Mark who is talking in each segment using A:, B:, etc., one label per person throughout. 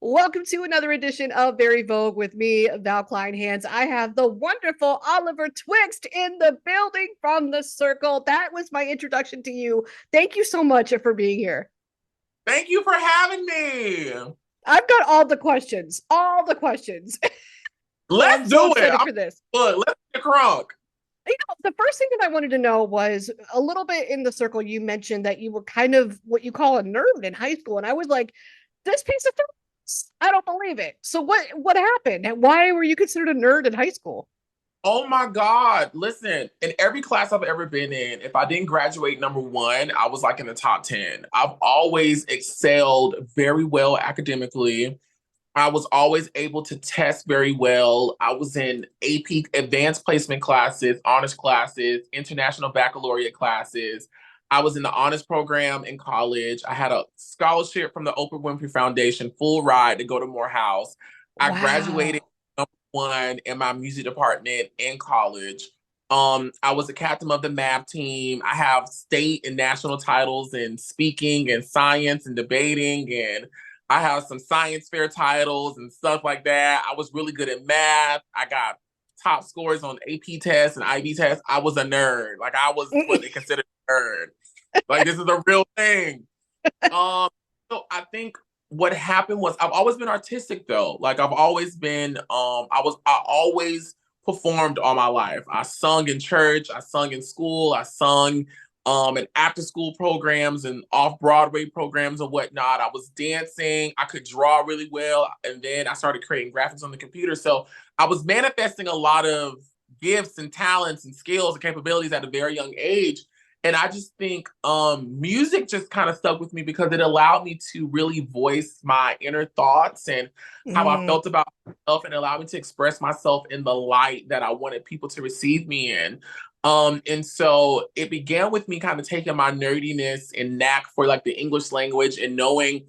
A: Welcome to another edition of Very Vogue with me, Val Kleinhans. I have the wonderful Oliver Twixt in the building from the circle. That was my introduction to you. Thank you so much for being here.
B: Thank you for having me.
A: I've got all the questions, all the questions. So I'm
B: Let's
A: so
B: do it.
A: excited for this.
B: Let's get crunk.
A: The first thing that I wanted to know was a little bit in the circle. You mentioned that you were kind of what you call a nerd in high school. And I was like, this piece of I don't believe it. So what happened? And why were you considered a nerd in high school?
B: Oh my God. Listen, in every class I've ever been in, if I didn't graduate number one, I was like in the top 10. I've always excelled very well academically. I was always able to test very well. I was in AP advanced placement classes, honors classes, international baccalaureate classes. I was in the honors program in college. I had a scholarship from the Oprah Winfrey Foundation, full ride to go to Morehouse. I graduated
A: Wow.
B: number one in my music department in college. I was the captain of the math team. I have state and national titles in speaking and science and debating, and I have some science fair titles and stuff like that. I was really good at math. I got top scores on AP tests and IB tests. I was a nerd. Like I was what they consider a nerd. Like this is a real thing. Um, so I think what happened was I've always been artistic though. Like I've always been I always performed all my life. I sung in church, I sung in school, I sung in after school programs and off Broadway programs and whatnot. I was dancing, I could draw really well, and then I started creating graphics on the computer. So I was manifesting a lot of gifts and talents and skills and capabilities at a very young age. And I just think music just kind of stuck with me because it allowed me to really voice my inner thoughts and how I
A: Mm.
B: felt about myself, and allowed me to express myself in the light that I wanted people to receive me in. And so it began with me kind of taking my nerdiness and knack for like the English language and knowing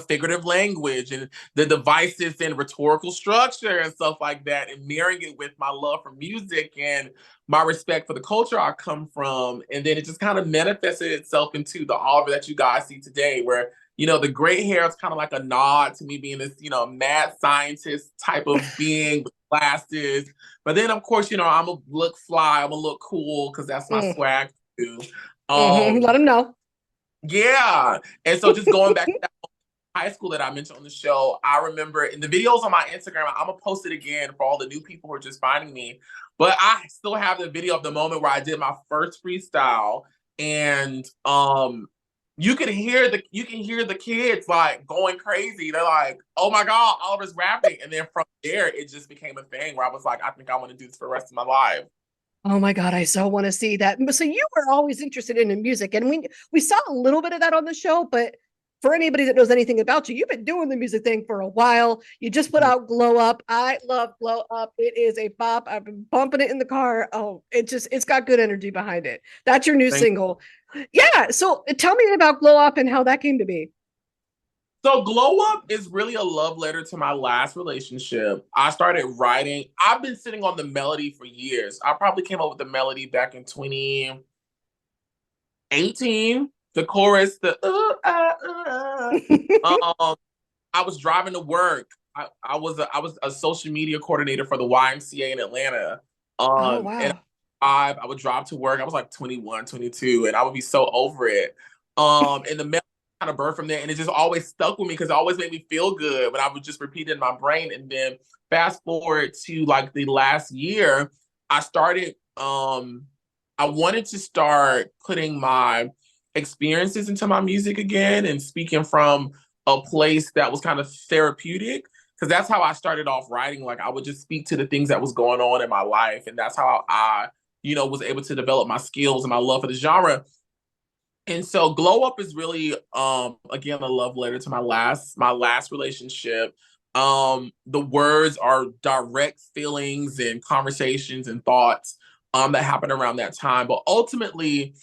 B: figurative language and the devices and rhetorical structure and stuff like that, and marrying it with my love for music and my respect for the culture I come from. And then it just kind of manifested itself into the Oliver that you guys see today, where, the gray hair is kind of like a nod to me being this, mad scientist type of being with glasses. But then, of course, I'm going to look fly, I'm going to look cool because that's my
A: Mm.
B: swag too.
A: Let
B: Um,
A: them know.
B: yeah. And so just going back to high school that I mentioned on the show, I remember in the videos on my Instagram, I'm gonna post it again for all the new people who are just finding me. But I still have the video of the moment where I did my first freestyle, and you can hear the kids like going crazy. They're like, "Oh my God, Oliver's rapping!" And then from there, it just became a thing where I was like, "I think I want to do this for the rest of my life."
A: Oh my God, I so want to see that. So you were always interested in the music, and we saw a little bit of that on the show, but for anybody that knows anything about you, you've been doing the music thing for a while. You just put out Glow Up. I love Glow Up. It is a bop. I've been bumping it in the car. Oh, it's got good energy behind it. That's your new
B: Thank
A: single. Yeah. So tell me about Glow Up and how that came to be.
B: So Glow Up is really a love letter to my last relationship. I started writing. I've been sitting on the melody for years. I probably came up with the melody back in 2018. The chorus, I was driving to work. I was a social media coordinator for the YMCA in Atlanta.
A: Oh
B: And
A: wow.
B: I would drive to work. I was like 21, 22, and I would be so over it. And the melody kind of birthed from there, and it just always stuck with me because it always made me feel good. But I would just repeat it in my brain. And then fast forward to like the last year, I started. I wanted to start putting my experiences into my music again and speaking from a place that was kind of therapeutic, because that's how I started off writing. Like I would just speak to the things that was going on in my life, and that's how I was able to develop my skills and my love for the genre. And so Glow Up is really again a love letter to my last relationship. The words are direct feelings and conversations and thoughts that happened around that time. But ultimately,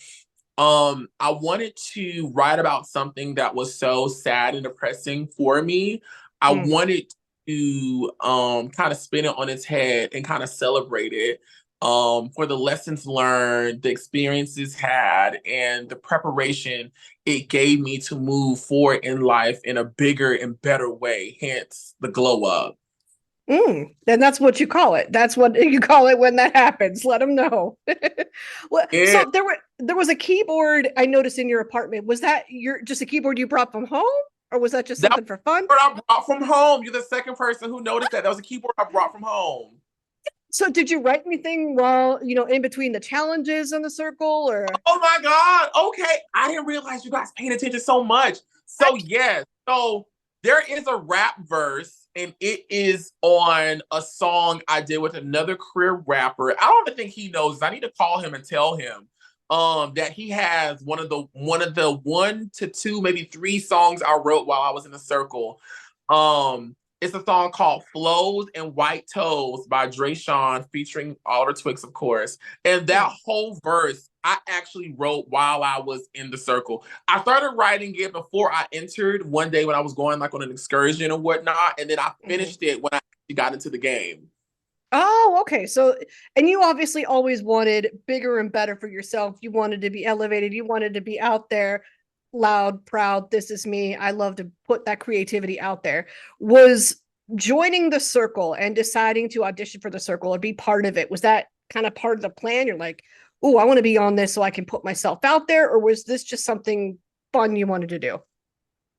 B: I wanted to write about something that was so sad and depressing for me. I
A: Mm.
B: wanted to kind of spin it on its head and kind of celebrate it. for the lessons learned, the experiences had, and the preparation it gave me to move forward in life in a bigger and better way, hence the glow up.
A: And that's what you call it. That's what you call it when that happens. Let them know. Well,
B: Yeah,
A: so there was a keyboard I noticed in your apartment. Was that your just a keyboard you brought from home, or was that just
B: that
A: something for fun?
B: was what I brought from home. You're the second person who noticed that. That was a keyboard I brought from home.
A: So did you write anything while in between the challenges in the circle, or
B: Oh my God. Okay. I didn't realize you guys paid attention so much. So, yes. So, there is a rap verse, and it is on a song I did with another career rapper. I don't even think he knows. I need to call him and tell him that he has one of the 1 to 2, maybe 3 songs I wrote while I was in the circle. It's a song called Flows and White Toes by Dre Sean featuring Oliver Twixt, of course. And that whole verse I actually wrote while I was in the circle. I started writing it before I entered one day when I was going like on an excursion or whatnot. And then I
A: Mhm.
B: finished it when I actually got into the game.
A: Oh, okay. So, and you obviously always wanted bigger and better for yourself. You wanted to be elevated. You wanted to be out there, loud, proud. This is me. I love to put that creativity out there. Was joining the circle and deciding to audition for the circle or be part of it, was that kind of part of the plan? You're like, oh, I want to be on this so I can put myself out there, or was this just something fun you wanted to do?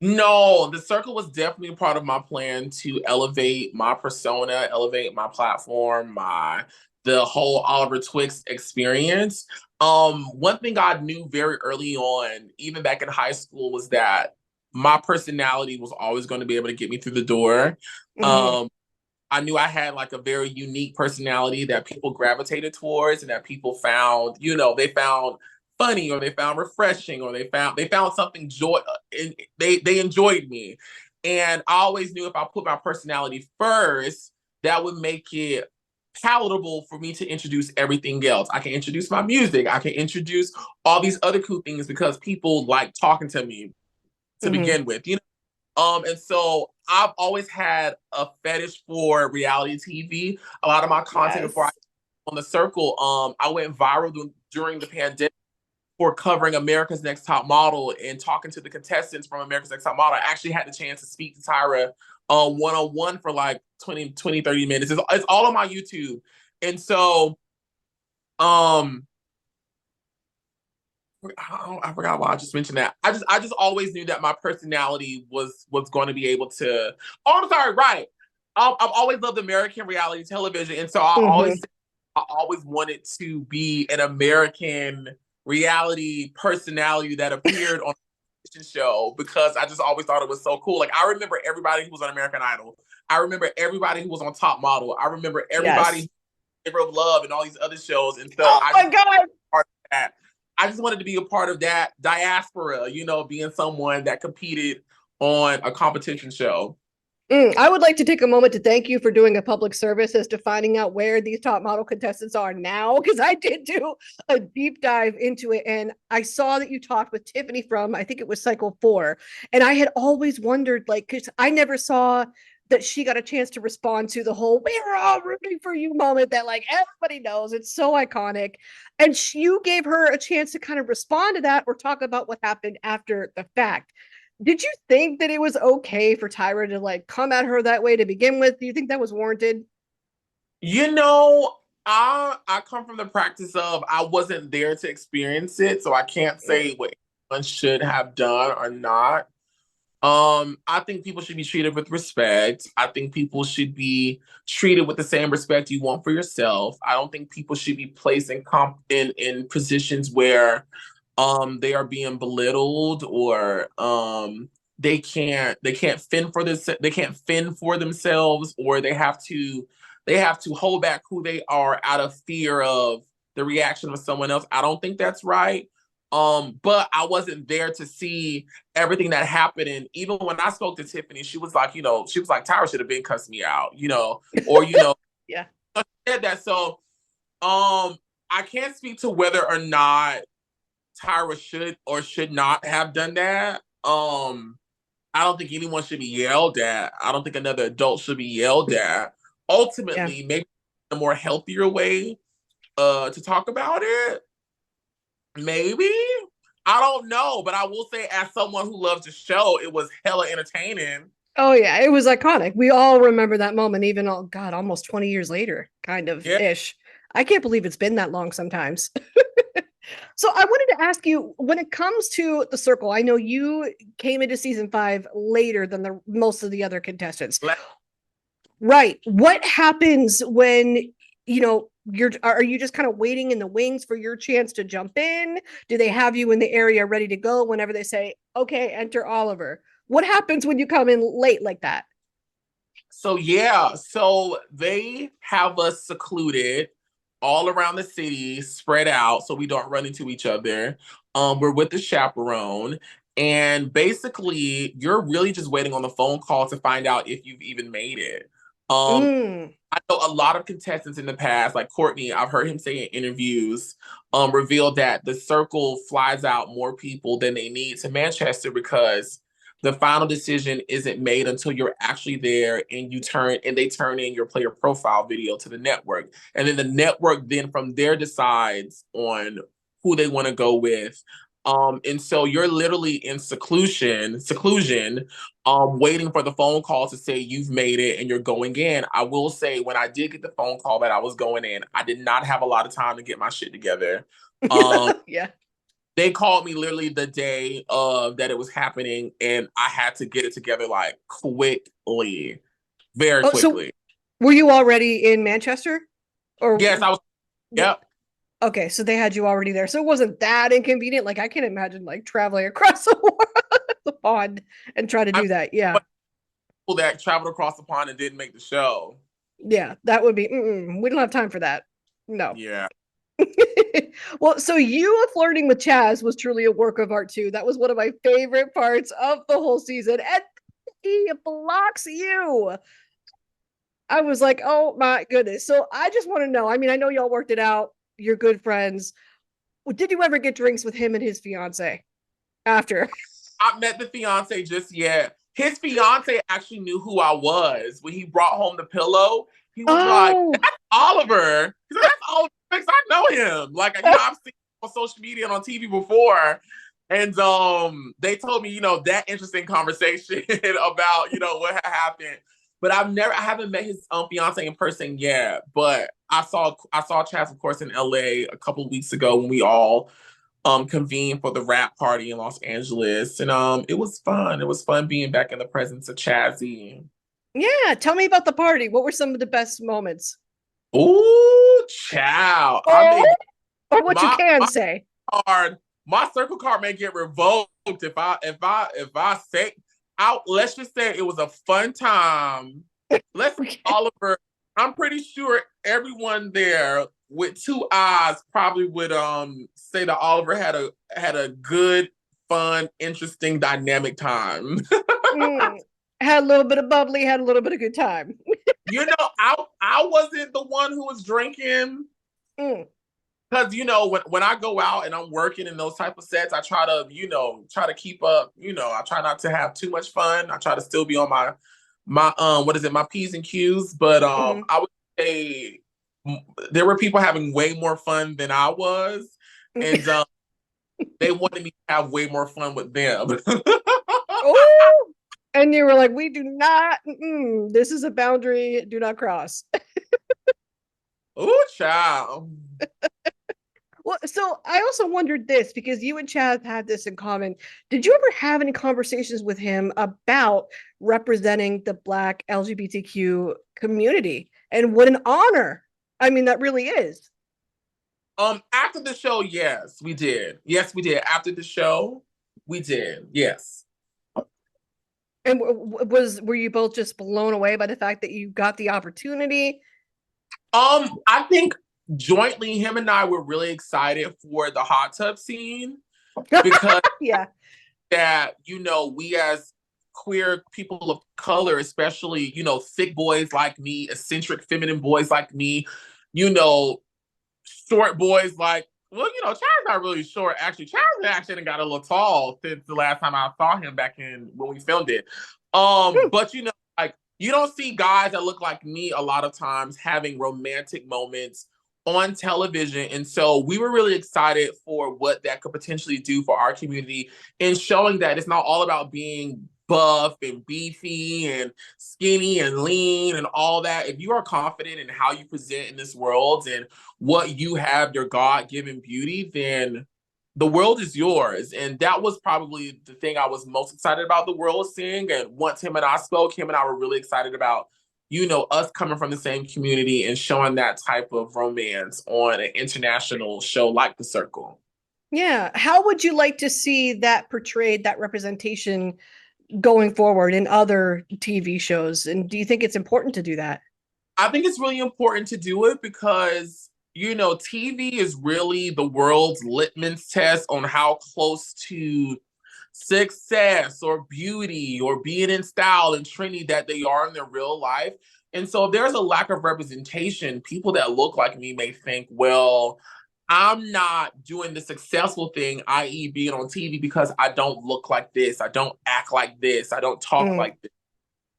B: No, the circle was definitely a part of my plan to elevate my persona, elevate my platform, my the whole Oliver Twix experience. One thing I knew very early on, even back in high school, was that my personality was always going to be able to get me through the door.
A: Mhm.
B: Um, I knew I had like a very unique personality that people gravitated towards and that people found, they found funny or they found refreshing or they found something joy and they enjoyed me. And I always knew if I put my personality first, that would make it palatable for me to introduce everything else. I can introduce my music, I can introduce all these other cool things because people like talking to me to
A: Mhm.
B: begin with. And so I've always had a fetish for reality TV. A lot of my content before I
A: Yes.
B: on the circle, I went viral during the pandemic for covering America's Next Top Model and talking to the contestants from America's Next Top Model. I actually had the chance to speak to Tyra one-on-one for like 30 minutes. It's all on my YouTube. And so um I forgot why I just mentioned that. I just always knew that my personality was going to be able to. Oh, I'm sorry. Right. I've always loved American reality television, and so
A: Mhm.
B: I always wanted to be an American reality personality that appeared on a television show because I just always thought it was so cool. Like I remember everybody who was on American Idol. I remember everybody who was on Top Model. I remember everybody
A: Yes.
B: who Labor of Love and all these other shows, and so
A: Oh my God.
B: part of that. I just wanted to be a part of that diaspora, being someone that competed on a competition show.
A: I would like to take a moment to thank you for doing a public service as to finding out where these top model contestants are now, because I did do a deep dive into it. And I saw that you talked with Tiffany from, I think it was Cycle 4. And I had always wondered, like, because I never saw that she got a chance to respond to the whole "we're all rooting for you" moment that like everybody knows. It's so iconic. And you gave her a chance to kind of respond to that or talk about what happened after the fact. Did you think that it was okay for Tyra to like come at her that way to begin with? Do you think that was warranted?
B: You know, I come from the practice of I wasn't there to experience it, so I can't say what anyone should have done or not. I think people should be treated with respect. I think people should be treated with the same respect you want for yourself. I don't think people should be placed in positions where they are being belittled or they can't fend for themselves or they have to hold back who they are out of fear of the reaction of someone else. I don't think that's right. But I wasn't there to see everything that happened. And even when I spoke to Tiffany, she was like, Tyra should have been cussed me out, or
A: Yeah.
B: said that. So I can't speak to whether or not Tyra should or should not have done that. I don't think anyone should be yelled at. I don't think another adult should be yelled at.
A: Yeah.
B: Ultimately, maybe a more healthier way. to talk about it. Maybe. I don't know, but I will say, as someone who loves the show, it was hella entertaining.
A: Oh yeah, it was iconic. We all remember that moment, even oh God, almost 20 years later, kind of
B: Yeah.
A: ish. I can't believe it's been that long sometimes. So I wanted to ask you, when it comes to the circle, I know you came into season 5 later than the most of the other contestants. Right. What happens when, are you just kind of waiting in the wings for your chance to jump in? Do they have you in the area ready to go whenever they say, okay, enter Oliver? What happens when you come in late like that?
B: So yeah, so they have us secluded all around the city, spread out so we don't run into each other. We're with the chaperone, and basically you're really just waiting on the phone call to find out if you've even made it. Um,
A: Mm.
B: I know a lot of contestants in the past, like Courtney, I've heard him say in interviews, revealed that the circle flies out more people than they need to Manchester because the final decision isn't made until you're actually there and they turn in your player profile video to the network. And then the network then from there decides on who they want to go with. And so you're literally in seclusion, waiting for the phone call to say you've made it and you're going in. I will say when I did get the phone call that I was going in, I did not have a lot of time to get my shit together.
A: Yeah.
B: They called me literally the day of that it was happening, and I had to get it together like quickly, very
A: Oh, so
B: quickly.
A: were you already in Manchester?
B: Yes,
A: Or
B: I was. Yep.
A: okay, so they had you already there. So it wasn't that inconvenient. Like I can imagine like traveling across the pond and try to
B: I'm
A: do that. Yeah.
B: people that traveled across the pond and didn't make the show.
A: Yeah, that would be we don't have time for that. No.
B: Yeah.
A: Well, so you flirting with Chaz was truly a work of art too. That was one of my favorite parts of the whole season. And he blocks you. I was like, oh my goodness. So I just want to know. I mean, I know y'all worked it out. You're good friends. Did you ever get drinks with him and his fiance after?
B: I met the fiance just yet. His fiance actually knew who I was when he brought home the pillow. He was like,
A: Oh,
B: "That's Oliver." He's like, "That's Oliver Twixt. I know him. Like, I've seen him on social media and on TV before." And they told me, that interesting conversation about, what had happened. But I haven't met his fiance in person yet. But I saw Chaz, of course, in LA a couple of weeks ago when we all convened for the rap party in Los Angeles. And it was fun. It was fun being back in the presence of Chazzy.
A: yeah. Tell me about the party. What were some of the best moments?
B: Ooh, child. I
A: Oh,
B: may
A: or what you
B: my
A: can say.
B: card, my circle card may get revoked if I say out. Let's just say it was a fun time. Let's
A: Okay.
B: Oliver. I'm pretty sure everyone there with two eyes probably would say that Oliver had a good, fun, interesting, dynamic time.
A: Mm. Had a little bit of bubbly, had a little bit of good time.
B: I wasn't the one who was drinking.
A: Mm.
B: Because when I go out and I'm working in those type of sets, I try to try to keep up. I try not to have too much fun. I try to still be on my what is it, my P's and Q's. But
A: Mm.
B: I would say there were people having way more fun than I was, and they wanted me to have way more fun with them.
A: Oh, and you were like, we do not, this is a boundary, do not cross.
B: Ooh, child.
A: Well, so I also wondered this because you and Chad had this in common. Did you ever have any conversations with him about representing the Black LGBTQ community? And what an honor. I mean, that really is.
B: After the show, yes, we did. Yes, we did. After the show, we did. Yes.
A: And were you both just blown away by the fact that you got the opportunity?
B: I think jointly, him and I were really excited for the hot tub scene because
A: Yeah.
B: that, we as queer people of color, especially, thick boys like me, eccentric feminine boys like me, you know, short boys like, well, Chad's not really short. Actually, Chad's actually got a little tall since the last time I saw him back in when we filmed it. But like you don't see guys that look like me a lot of times having romantic moments on television. And so we were really excited for what that could potentially do for our community and showing that it's not all about being buff and beefy and skinny and lean and all that. If you are confident in how you present in this world and what you have, your God-given beauty, then the world is yours. And that was probably the thing I was most excited about the world seeing. And once him and I spoke, him and I were really excited about, us coming from the same community and showing that type of romance on an international show like The Circle.
A: Yeah. How would you like to see that portrayed, that representation going forward in other TV shows? And do you think it's important to do that?
B: I think it's really important to do it because, TV is really the world's litmus test on how close to success or beauty or being in style and trendy that they are in their real life. And so if there's a lack of representation, people that look like me may think, well, I'm not doing the successful thing, i.e., being on TV, because I don't look like this, I don't act like this, I don't talk
A: Mm.
B: like this.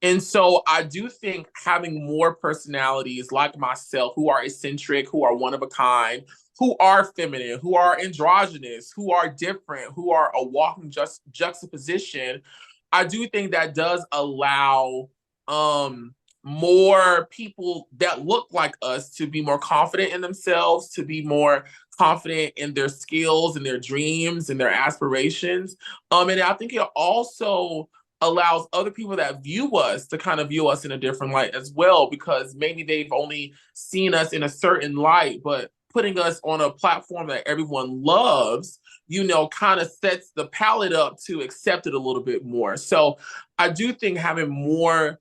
B: And so I do think having more personalities like myself who are eccentric, who are one of a kind, who are feminine, who are androgynous, who are different, who are a walking juxtaposition, I do think that does allow more people that look like us to be more confident in themselves, to be more confident in their skills and their dreams and their aspirations. And I think it also allows other people that view us to kind of view us in a different light as well, because maybe they've only seen us in a certain light, but putting us on a platform that everyone loves, kind of sets the palette up to accept it a little bit more. So I do think having more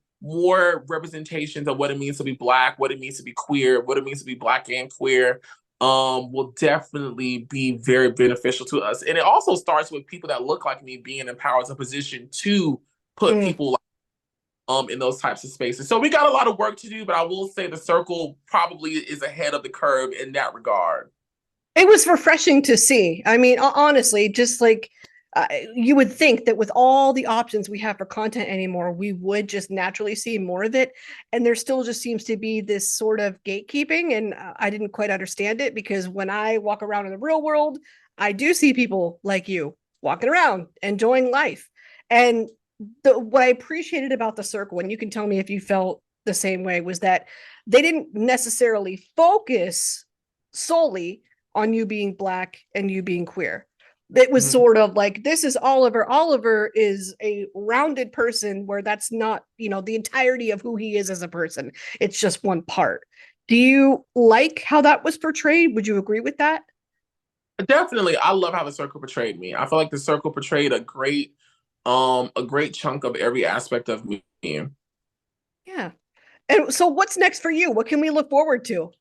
B: representations of what it means to be Black, what it means to be queer, what it means to be Black and queer, will definitely be very beneficial to us. And it also starts with people that look like me being in power of position to put
A: Mm.
B: people in those types of spaces. So we got a lot of work to do, but I will say The Circle probably is ahead of the curve in that regard.
A: It was refreshing to see. I mean, honestly, just like you would think that with all the options we have for content anymore, we would just naturally see more of it. And there still just seems to be this sort of gatekeeping. And I didn't quite understand it, because when I walk around in the real world, I do see people like you walking around, enjoying life. And what I appreciated about The Circle, and you can tell me if you felt the same way, was that they didn't necessarily focus solely on you being Black and you being queer. It was
B: Mm-hmm.
A: sort of like, this is Oliver. Oliver is a rounded person, where that's not, the entirety of who he is as a person. It's just one part. Do you like how that was portrayed? Would you agree with that?
B: Definitely. I love how The Circle portrayed me. I feel like The Circle portrayed a great chunk of every aspect of me.
A: Yeah. And so what's next for you? What can we look forward to?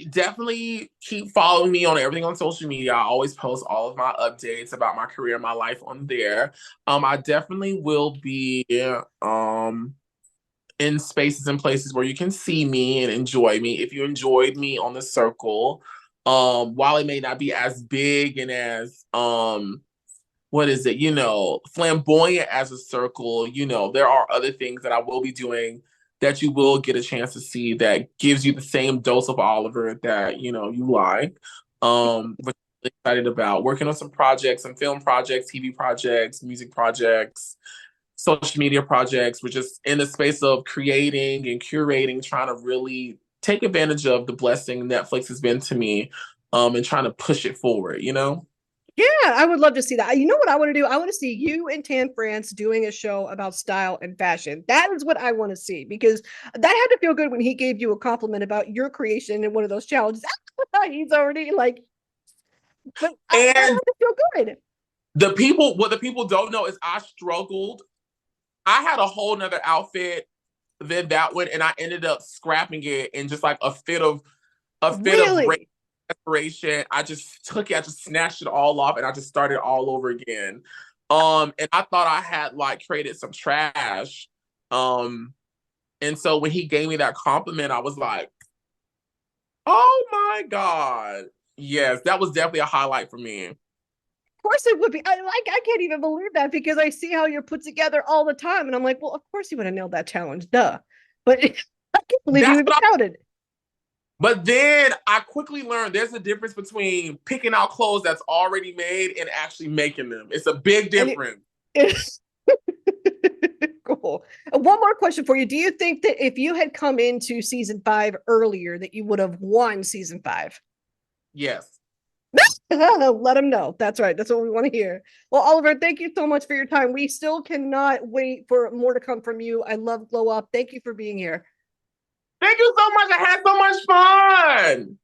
B: Definitely keep following me on everything on social media. I always post all of my updates about my career and my life on there. I definitely will be in spaces and places where you can see me and enjoy me. If you enjoyed me on The Circle, while it may not be as big and as what is it, flamboyant as a circle, there are other things that I will be doing that you will get a chance to see that gives you the same dose of Oliver that, you like. But I'm excited about working on some projects, some film projects, TV projects, music projects, social media projects. We're just in the space of creating and curating, trying to really take advantage of the blessing Netflix has been to me, and trying to push it forward.
A: Yeah, I would love to see that. You know what I want to do? I want to see you and Tan France doing a show about style and fashion. That is what I want to see, because that had to feel good when he gave you a compliment about your creation in one of those challenges. He's already like, but that had
B: And
A: to feel good.
B: what the people don't know is I struggled. I had a whole nother outfit than that one, and I ended up scrapping it in just like a fit of
A: Really?
B: desperation. I just took it, I just snatched it all off, and I just started all over again. And I thought I had like created some trash. Um, and so when he gave me that compliment, I was like, oh my God. Yes, that was definitely a highlight for me.
A: Of course it would be. I can't even believe that, because I see how you're put together all the time, and I'm like, well, of course you would have nailed that challenge, duh. But I can't believe you
B: That's
A: even
B: what
A: doubted.
B: But then I quickly learned there's a difference between picking out clothes that's already made and actually making them. It's a big
A: And
B: difference.
A: Cool. One more question for you. Do you think that if you had come into season 5 earlier, that you would have won season 5?
B: Yes.
A: Let them know. That's right. That's what we want to hear. Well, Oliver, thank you so much for your time. We still cannot wait for more to come from you. I love Glow Up. Thank you for being here.
B: Thank you so much. I had so much fun.